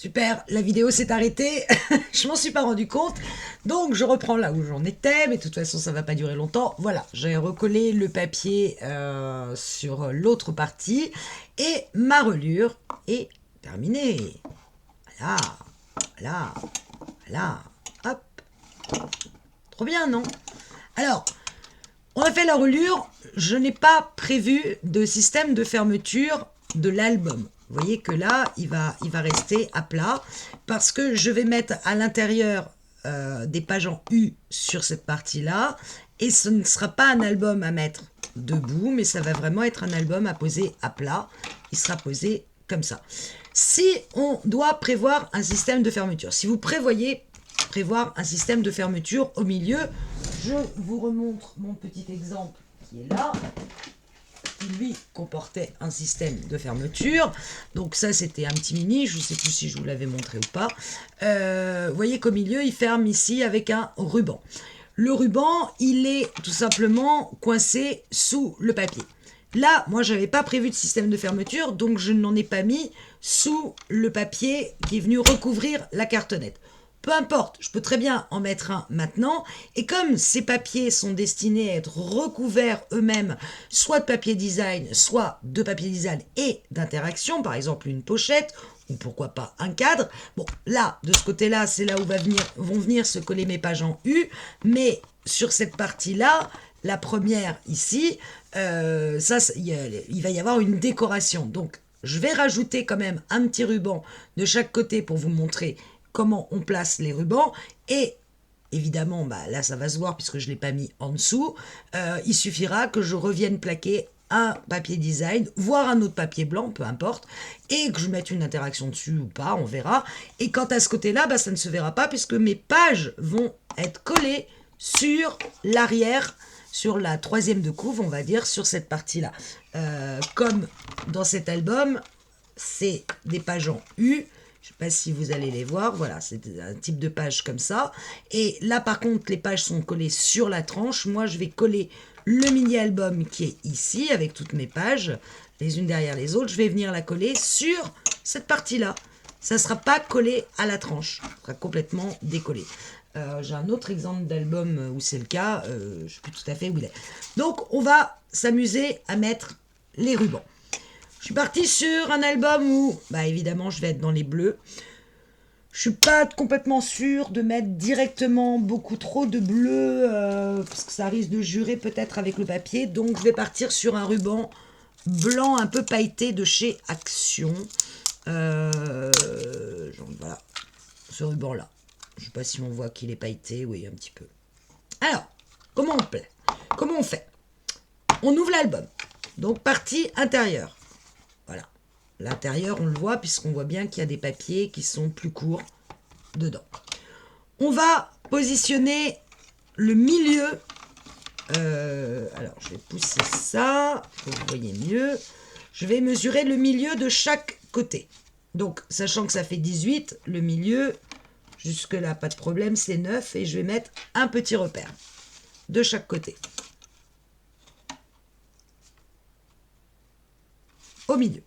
Super, la vidéo s'est arrêtée, je m'en suis pas rendu compte, donc je reprends là où j'en étais, mais de toute façon ça va pas durer longtemps. Voilà, j'ai recollé le papier sur l'autre partie et ma reliure est terminée. Voilà, voilà, voilà, hop, trop bien non? Alors, on a fait la reliure, je n'ai pas prévu de système de fermeture de l'album. Vous voyez que là, il va rester à plat parce que je vais mettre à l'intérieur des pages en U sur cette partie-là et ce ne sera pas un album à mettre debout, mais ça va vraiment être un album à poser à plat. Il sera posé comme ça. Si on doit prévoir un système de fermeture, si vous prévoyez prévoir un système de fermeture au milieu, je vous remontre mon petit exemple qui est là, qui lui comportait un système de fermeture. Donc ça c'était un petit mini, je ne sais plus si je vous l'avais montré ou pas. Vous voyez qu'au milieu il ferme ici avec un ruban. Le ruban il est tout simplement coincé sous le papier. Là, moi, j'avais pas prévu de système de fermeture, donc je n'en ai pas mis sous le papier qui est venu recouvrir la cartonnette. Peu importe, je peux très bien en mettre un maintenant. Et comme ces papiers sont destinés à être recouverts eux-mêmes, soit de papier design, soit de papier design et d'interaction, par exemple une pochette, ou pourquoi pas un cadre. Bon, là, de ce côté-là, c'est là où vont venir se coller mes pages en U, mais sur cette partie-là, la première ici, il va y avoir une décoration. Donc, je vais rajouter quand même un petit ruban de chaque côté pour vous montrer comment on place les rubans. Et évidemment, là, ça va se voir puisque je ne l'ai pas mis en dessous. Il suffira que je revienne plaquer un papier design, voire un autre papier blanc, peu importe, et que je mette une interaction dessus ou pas, on verra. Et quant à ce côté-là, ça ne se verra pas puisque mes pages vont être collées sur l'arrière, sur la troisième de couve, on va dire, sur cette partie-là. Comme dans cet album, c'est des pages en U. Je ne sais pas si vous allez les voir. Voilà, c'est un type de page comme ça. Et là, par contre, les pages sont collées sur la tranche. Moi, je vais coller le mini-album qui est ici, avec toutes mes pages, les unes derrière les autres. Je vais venir la coller sur cette partie-là. Ça ne sera pas collé à la tranche. Ça sera complètement décollé. J'ai un autre exemple d'album où c'est le cas. Je ne sais plus tout à fait où il est. Donc, on va s'amuser à mettre les rubans. Je suis partie sur un album où, évidemment, je vais être dans les bleus. Je suis pas complètement sûre de mettre directement beaucoup trop de bleu, parce que ça risque de jurer peut-être avec le papier. Donc, je vais partir sur un ruban blanc un peu pailleté de chez Action. Voilà, ce ruban-là. Je sais pas si on voit qu'il est pailleté, oui, un petit peu. Alors, comment on fait? On ouvre l'album. Donc, partie intérieure. Voilà. L'intérieur, on le voit, puisqu'on voit bien qu'il y a des papiers qui sont plus courts dedans. On va positionner le milieu. Alors, je vais pousser ça, pour que vous voyez mieux. Je vais mesurer le milieu de chaque côté. Donc, sachant que ça fait 18, le milieu, jusque-là, pas de problème, c'est 9. Et je vais mettre un petit repère de chaque côté. Au milieu.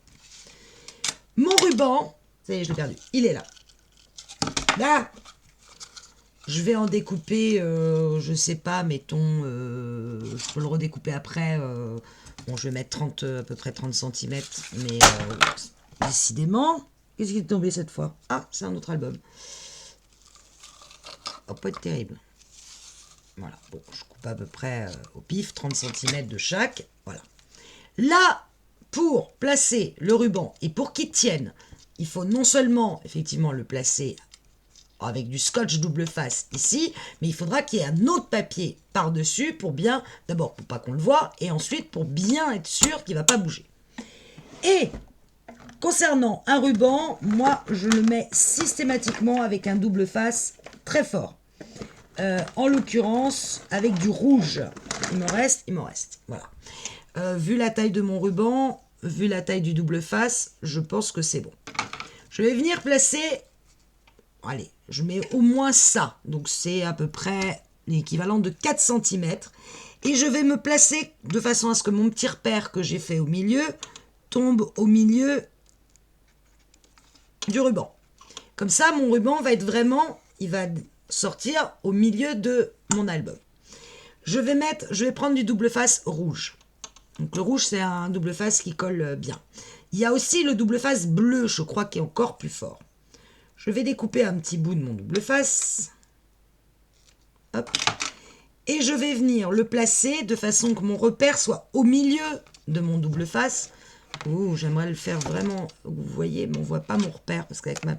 Mon ruban, ça y est, je l'ai perdu, il est là. Là, je vais en découper, je sais pas, mettons, je peux le redécouper après. Bon, je vais mettre 30, à peu près 30 cm, mais décidément, qu'est-ce qui est tombé cette fois? Ah, c'est un autre album. Oh, pas être terrible. Voilà, bon, je coupe à peu près au pif, 30 cm de chaque. Voilà. Là, pour placer le ruban et pour qu'il tienne, il faut non seulement effectivement le placer avec du scotch double face ici, mais il faudra qu'il y ait un autre papier par-dessus pour bien, d'abord pour pas qu'on le voit, et ensuite pour bien être sûr qu'il ne va pas bouger. Et concernant un ruban, moi je le mets systématiquement avec un double face très fort. En l'occurrence avec du rouge. Il m'en reste. Voilà. Vu la taille de mon ruban, vu la taille du double face, je pense que c'est bon. Je vais venir placer, allez, je mets au moins ça, donc c'est à peu près l'équivalent de 4 cm, et je vais me placer de façon à ce que mon petit repère que j'ai fait au milieu tombe au milieu du ruban. Comme ça, mon ruban va être vraiment, il va sortir au milieu de mon album. Je vais prendre du double face rouge. Donc le rouge, c'est un double face qui colle bien. Il y a aussi le double face bleu, je crois, qui est encore plus fort. Je vais découper un petit bout de mon double face. Hop. Et je vais venir le placer de façon que mon repère soit au milieu de mon double face. Ouh, j'aimerais le faire vraiment. Vous voyez, mais on ne voit pas mon repère parce qu'avec ma...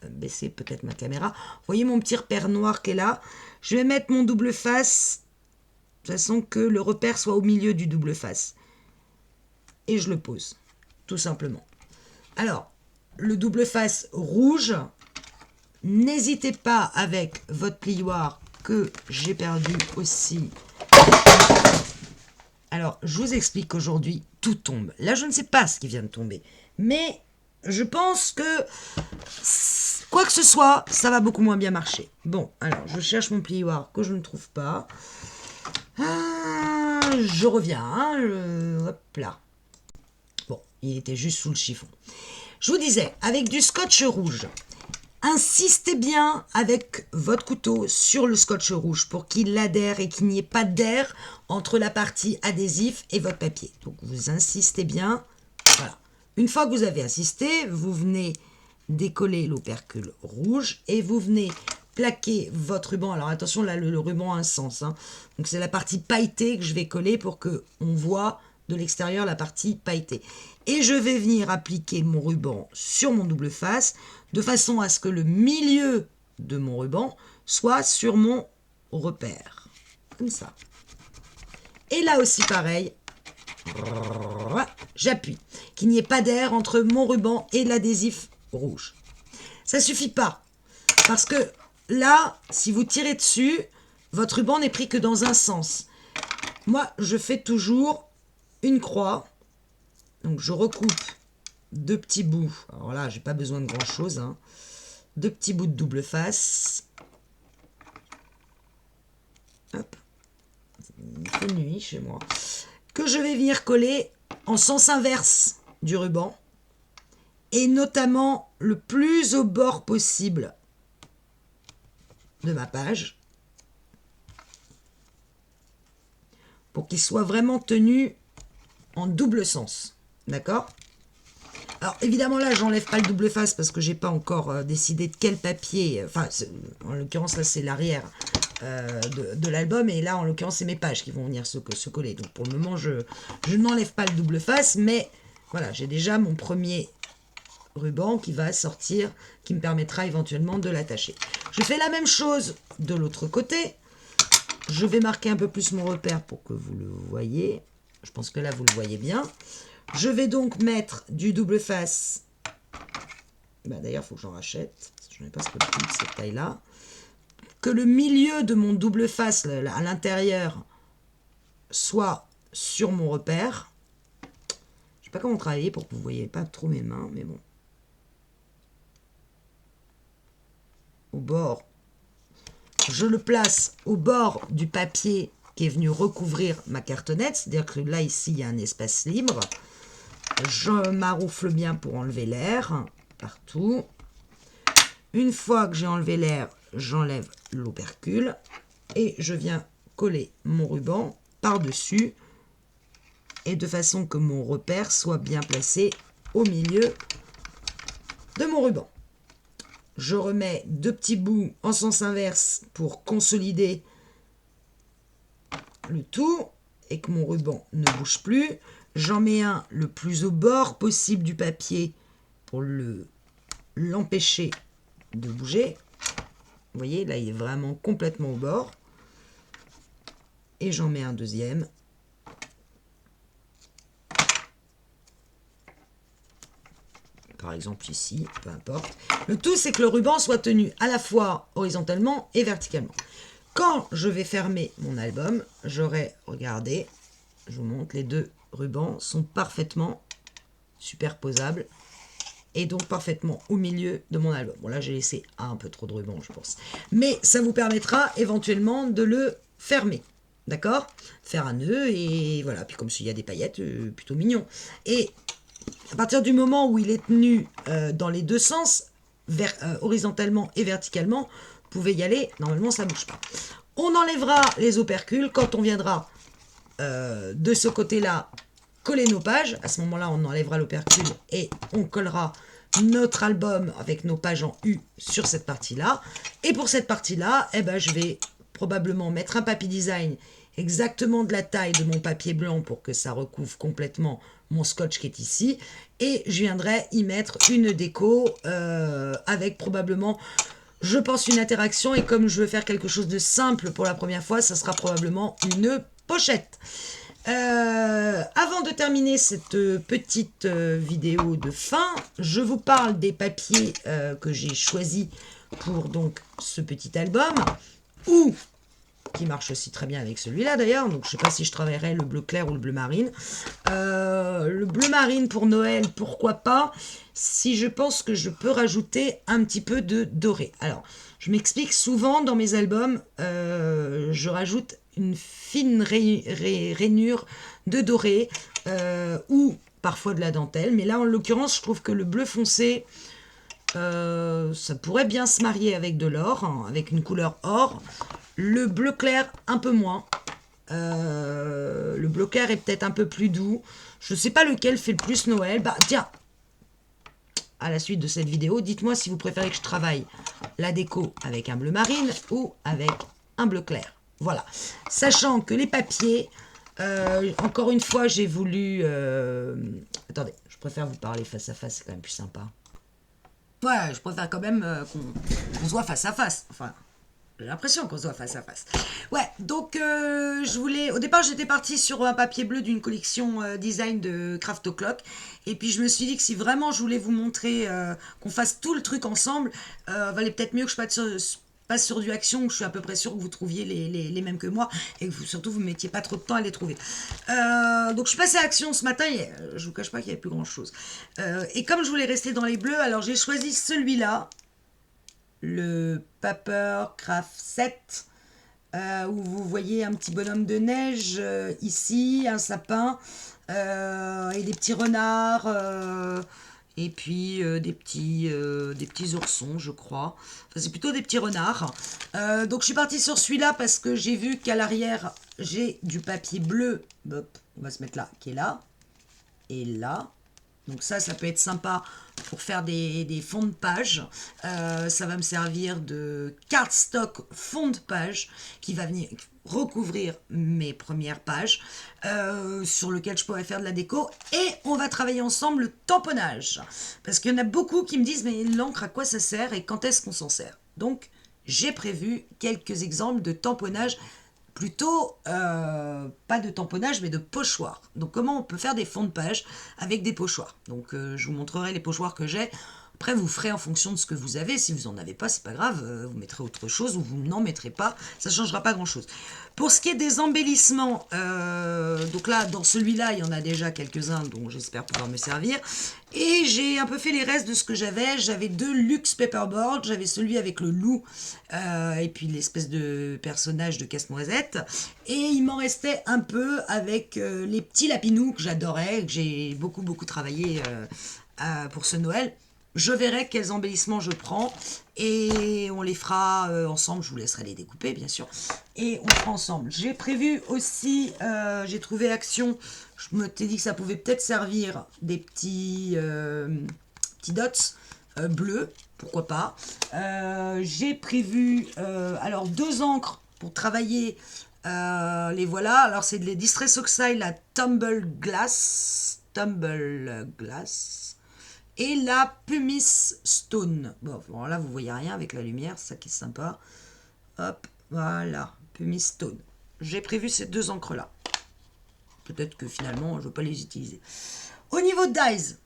baisser peut-être ma caméra. Vous voyez mon petit repère noir qui est là. Je vais mettre mon double face de façon que le repère soit au milieu du double face. Et je le pose, tout simplement. Alors, le double face rouge, n'hésitez pas avec votre plioir que j'ai perdu aussi. Alors, je vous explique qu'aujourd'hui, tout tombe. Là, je ne sais pas ce qui vient de tomber. Mais je pense que, quoi que ce soit, ça va beaucoup moins bien marcher. Bon, alors, je cherche mon plioir que je ne trouve pas. Je reviens. Hop là. Bon, il était juste sous le chiffon. Je vous disais, avec du scotch rouge, insistez bien avec votre couteau sur le scotch rouge pour qu'il adhère et qu'il n'y ait pas d'air entre la partie adhésif et votre papier. Donc vous insistez bien. Voilà. Une fois que vous avez insisté, vous venez décoller l'opercule rouge et vous venez plaquer votre ruban. Alors attention, là le ruban a un sens. Hein. Donc c'est la partie pailletée que je vais coller pour qu'on voit de l'extérieur la partie pailletée. Et je vais venir appliquer mon ruban sur mon double face de façon à ce que le milieu de mon ruban soit sur mon repère. Comme ça. Et là aussi pareil, j'appuie. Qu'il n'y ait pas d'air entre mon ruban et l'adhésif rouge. Ça suffit pas. Parce que là, si vous tirez dessus, votre ruban n'est pris que dans un sens. Moi, je fais toujours une croix. Donc je recoupe deux petits bouts. Alors là, j'ai pas besoin de grand chose. Hein. Deux petits bouts de double face. Hop. Il fait nuit chez moi. Que je vais venir coller en sens inverse du ruban. Et notamment le plus au bord possible de ma page. Pour qu'il soit vraiment tenu en double sens. D'accord? Alors évidemment là j'enlève pas le double face parce que j'ai pas encore décidé de quel papier, enfin en l'occurrence là c'est l'arrière de l'album et là en l'occurrence c'est mes pages qui vont venir se coller. Donc pour le moment je n'enlève pas le double face, mais voilà, j'ai déjà mon premier ruban qui va sortir, qui me permettra éventuellement de l'attacher. Je fais la même chose de l'autre côté. Je vais marquer un peu plus mon repère pour que vous le voyez. Je pense que là, vous le voyez bien. Je vais donc mettre du double face. Bah, d'ailleurs, il faut que j'en rachète. Je n'ai pas ce que de cette taille-là. Que le milieu de mon double face, à l'intérieur, soit sur mon repère. Je ne sais pas comment travailler pour que vous ne voyez pas trop mes mains, mais bon. Au bord. Je le place au bord du papier qui est venu recouvrir ma cartonnette, c'est-à-dire que là, ici, il y a un espace libre. Je maroufle bien pour enlever l'air, partout. Une fois que j'ai enlevé l'air, j'enlève l'opercule et je viens coller mon ruban par-dessus et de façon que mon repère soit bien placé au milieu de mon ruban. Je remets deux petits bouts en sens inverse pour consolider le tout et que mon ruban ne bouge plus. J'en mets un le plus au bord possible du papier pour l'empêcher de bouger. Vous voyez, là il est vraiment complètement au bord. Et j'en mets un deuxième. Par exemple ici, peu importe. Le tout c'est que le ruban soit tenu à la fois horizontalement et verticalement. Quand je vais fermer mon album, j'aurai, regardez, je vous montre, les deux rubans sont parfaitement superposables et donc parfaitement au milieu de mon album. Bon là j'ai laissé un peu trop de ruban je pense. Mais ça vous permettra éventuellement de le fermer. D'accord? Faire un nœud et voilà. Puis comme s'il y a des paillettes, plutôt mignon. Et à partir du moment où il est tenu dans les deux sens, horizontalement et verticalement. Vous pouvez y aller, normalement ça ne bouge pas. On enlèvera les opercules quand on viendra de ce côté-là coller nos pages. À ce moment-là, on enlèvera l'opercule et on collera notre album avec nos pages en U sur cette partie-là. Et pour cette partie-là, eh ben, je vais probablement mettre un papier design exactement de la taille de mon papier blanc pour que ça recouvre complètement mon scotch qui est ici. Et je viendrai y mettre une déco avec probablement, je pense, une interaction. Et comme je veux faire quelque chose de simple pour la première fois, ça sera probablement une pochette. Avant de terminer cette petite vidéo de fin, je vous parle des papiers que j'ai choisis pour donc ce petit album, ou qui marche aussi très bien avec celui-là d'ailleurs, donc je sais pas si je travaillerai le bleu clair ou le bleu marine. Le bleu marine pour Noël, pourquoi pas, si je pense que je peux rajouter un petit peu de doré. Alors, je m'explique, souvent dans mes albums, je rajoute une fine rainure de doré ou parfois de la dentelle, mais là en l'occurrence je trouve que le bleu foncé ça pourrait bien se marier avec de l'or, hein, avec une couleur or. Le bleu clair un peu moins, le bleu clair est peut-être un peu plus doux, je sais pas lequel fait le plus Noël. Bah tiens, à la suite de cette vidéo, dites-moi si vous préférez que je travaille la déco avec un bleu marine ou avec un bleu clair. Voilà, sachant que les papiers, encore une fois, j'ai voulu... Attendez, je préfère vous parler face à face, c'est quand même plus sympa. Ouais, je préfère quand même qu'on se voit face à face. Enfin, j'ai l'impression qu'on se voit face à face. Ouais, donc je voulais... Au départ, j'étais partie sur un papier bleu d'une collection design de Craft O'Clock. Et puis, je me suis dit que si vraiment je voulais vous montrer qu'on fasse tout le truc ensemble, valait peut-être mieux que je passe sur du Action, où je suis à peu près sûre que vous trouviez les mêmes que moi et que surtout vous ne mettiez pas trop de temps à les trouver. Donc je suis passée à Action ce matin et je vous cache pas qu'il n'y avait plus grand chose. Et comme je voulais rester dans les bleus, alors j'ai choisi celui-là, le Paper Craft 7, où vous voyez un petit bonhomme de neige ici, un sapin et des petits renards. Et puis des petits oursons, je crois. Enfin, c'est plutôt des petits renards. Donc je suis partie sur celui-là parce que j'ai vu qu'à l'arrière, j'ai du papier bleu. Hop, on va se mettre là, qui est là. Et là. Donc ça peut être sympa pour faire des fonds de page. Ça va me servir de cardstock fond de page qui va venir recouvrir mes premières pages sur lequel je pourrais faire de la déco. Et on va travailler ensemble le tamponnage. Parce qu'il y en a beaucoup qui me disent mais l'encre à quoi ça sert et quand est-ce qu'on s'en sert. Donc j'ai prévu quelques exemples de tamponnage. Plutôt, pas de tamponnage, mais de pochoir. Donc, comment on peut faire des fonds de page avec des pochoirs. Donc, je vous montrerai les pochoirs que j'ai. Après, vous ferez en fonction de ce que vous avez. Si vous n'en avez pas, c'est pas grave. Vous mettrez autre chose ou vous n'en mettrez pas. Ça ne changera pas grand-chose. Pour ce qui est des embellissements, donc là, dans celui-là, il y en a déjà quelques-uns dont j'espère pouvoir me servir. Et j'ai un peu fait les restes de ce que j'avais. J'avais 2 luxe paperboards. J'avais celui avec le loup et puis l'espèce de personnage de casse-noisette. Et il m'en restait un peu avec les petits lapinous que j'adorais, que j'ai beaucoup travaillé pour ce Noël. Je verrai quels embellissements je prends et on les fera ensemble. Je vous laisserai les découper, bien sûr. Et on fera ensemble. J'ai prévu aussi, j'ai trouvé Action. Je me t'ai dit que ça pouvait peut-être servir des petits dots bleus. Pourquoi pas. J'ai prévu alors 2 encres pour travailler. Les voilà. Alors, c'est de Distress Oxide, la Tumble Glass. Et la Pumice Stone. Bon, là, vous voyez rien avec la lumière, c'est ça qui est sympa. Hop, voilà, Pumice Stone. J'ai prévu ces 2 encres-là. Peut-être que finalement, je ne veux pas les utiliser. Au niveau de dies,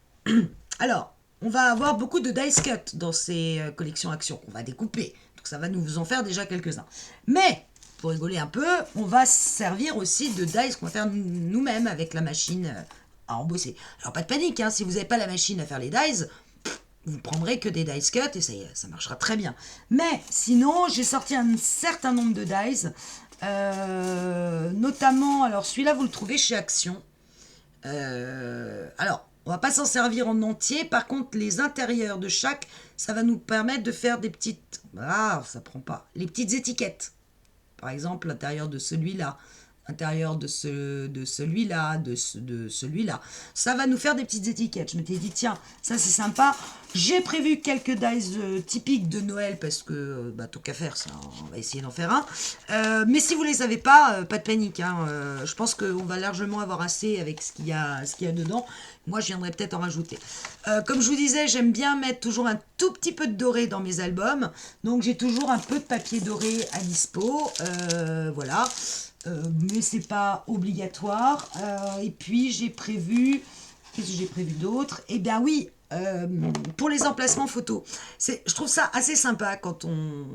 alors, on va avoir beaucoup de dice cut dans ces collections Action. On va découper, donc ça va nous en faire déjà quelques-uns. Mais, pour rigoler un peu, on va servir aussi de dice qu'on va faire nous-mêmes avec la machine à embosser. Alors pas de panique, hein, si vous n'avez pas la machine à faire les dies, vous prendrez que des dice cut et ça marchera très bien. Mais sinon, j'ai sorti un certain nombre de dies, notamment, alors celui-là vous le trouvez chez Action. Alors, On va pas s'en servir en entier. Par contre, les intérieurs de chaque, ça va nous permettre de faire des petites... Ah, ça prend pas. Les petites étiquettes. Par exemple, l'intérieur de celui-là, l'intérieur de celui-là, de celui-là. Ça va nous faire des petites étiquettes. Je m'étais dit, tiens, ça c'est sympa. J'ai prévu quelques dies typiques de Noël parce que, bah, tant qu'à faire, ça, on va essayer d'en faire un. Mais si vous ne les avez pas, pas de panique. Hein. Je pense qu'on va largement avoir assez avec ce qu'il y a dedans. Moi, je viendrai peut-être en rajouter. Comme je vous disais, j'aime bien mettre toujours un tout petit peu de doré dans mes albums. Donc, j'ai toujours un peu de papier doré à dispo. Voilà. Mais c'est pas obligatoire. Et puis, j'ai prévu... Qu'est-ce que j'ai prévu d'autre? Eh bien, oui, pour les emplacements photos. Je trouve ça assez sympa quand on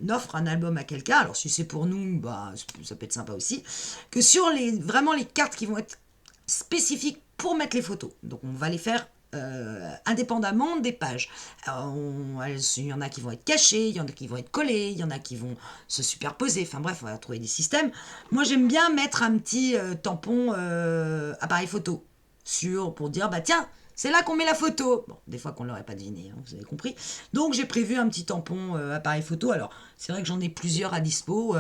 offre un album à quelqu'un. Alors, si c'est pour nous, bah, ça peut être sympa aussi. Que sur vraiment les cartes qui vont être spécifiques pour mettre les photos. Donc on va les faire indépendamment des pages. Il y en a qui vont être cachés, il y en a qui vont être collés, il y en a qui vont se superposer. Enfin bref, on va trouver des systèmes. Moi j'aime bien mettre un petit tampon appareil photo pour dire bah tiens, c'est là qu'on met la photo. Bon, des fois qu'on ne l'aurait pas deviné, hein, vous avez compris. Donc j'ai prévu un petit tampon appareil photo. Alors c'est vrai que j'en ai plusieurs à dispo.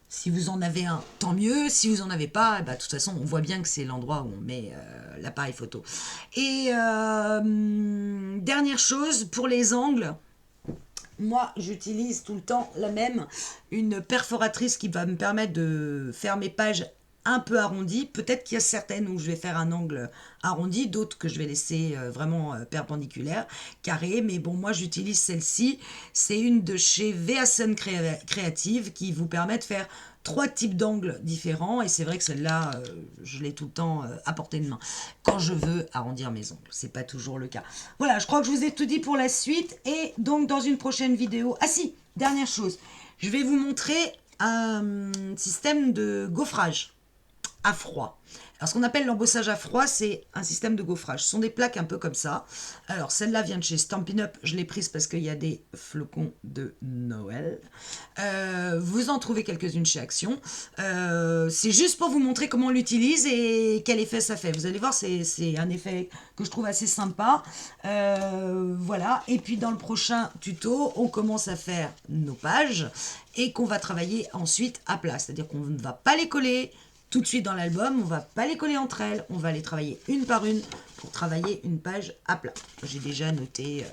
Si vous en avez un, tant mieux. Si vous en avez pas, bah, de toute façon, on voit bien que c'est l'endroit où on met l'appareil photo. Et dernière chose, pour les angles, moi, j'utilise tout le temps la même, une perforatrice qui va me permettre de faire mes pages un peu arrondies. Peut-être qu'il y a certaines où je vais faire un angle arrondi, d'autres que je vais laisser vraiment perpendiculaire, carré. Mais bon, moi, j'utilise celle-ci. C'est une de chez Veasun Creative qui vous permet de faire 3 types d'angles différents. Et c'est vrai que celle-là, je l'ai tout le temps à portée de main quand je veux arrondir mes ongles. C'est pas toujours le cas. Voilà, je crois que je vous ai tout dit pour la suite. Et donc, dans une prochaine vidéo... Ah si, dernière chose. Je vais vous montrer un système de gaufrage à froid. Alors, ce qu'on appelle l'embossage à froid, c'est un système de gaufrage. Ce sont des plaques un peu comme ça. Alors, celle-là vient de chez Stampin' Up. Je l'ai prise parce qu'il y a des flocons de Noël. Vous en trouvez quelques-unes chez Action. C'est juste pour vous montrer comment on l'utilise et quel effet ça fait. Vous allez voir, c'est un effet que je trouve assez sympa. Voilà. Et puis, dans le prochain tuto, on commence à faire nos pages et qu'on va travailler ensuite à plat. C'est-à-dire qu'on ne va pas les coller tout de suite dans l'album, on va pas les coller entre elles, on va les travailler une par une pour travailler une page à plat. J'ai déjà noté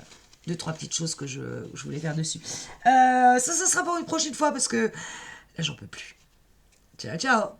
2-3 petites choses que je voulais faire dessus. Ça sera pour une prochaine fois parce que là j'en peux plus. Ciao ciao.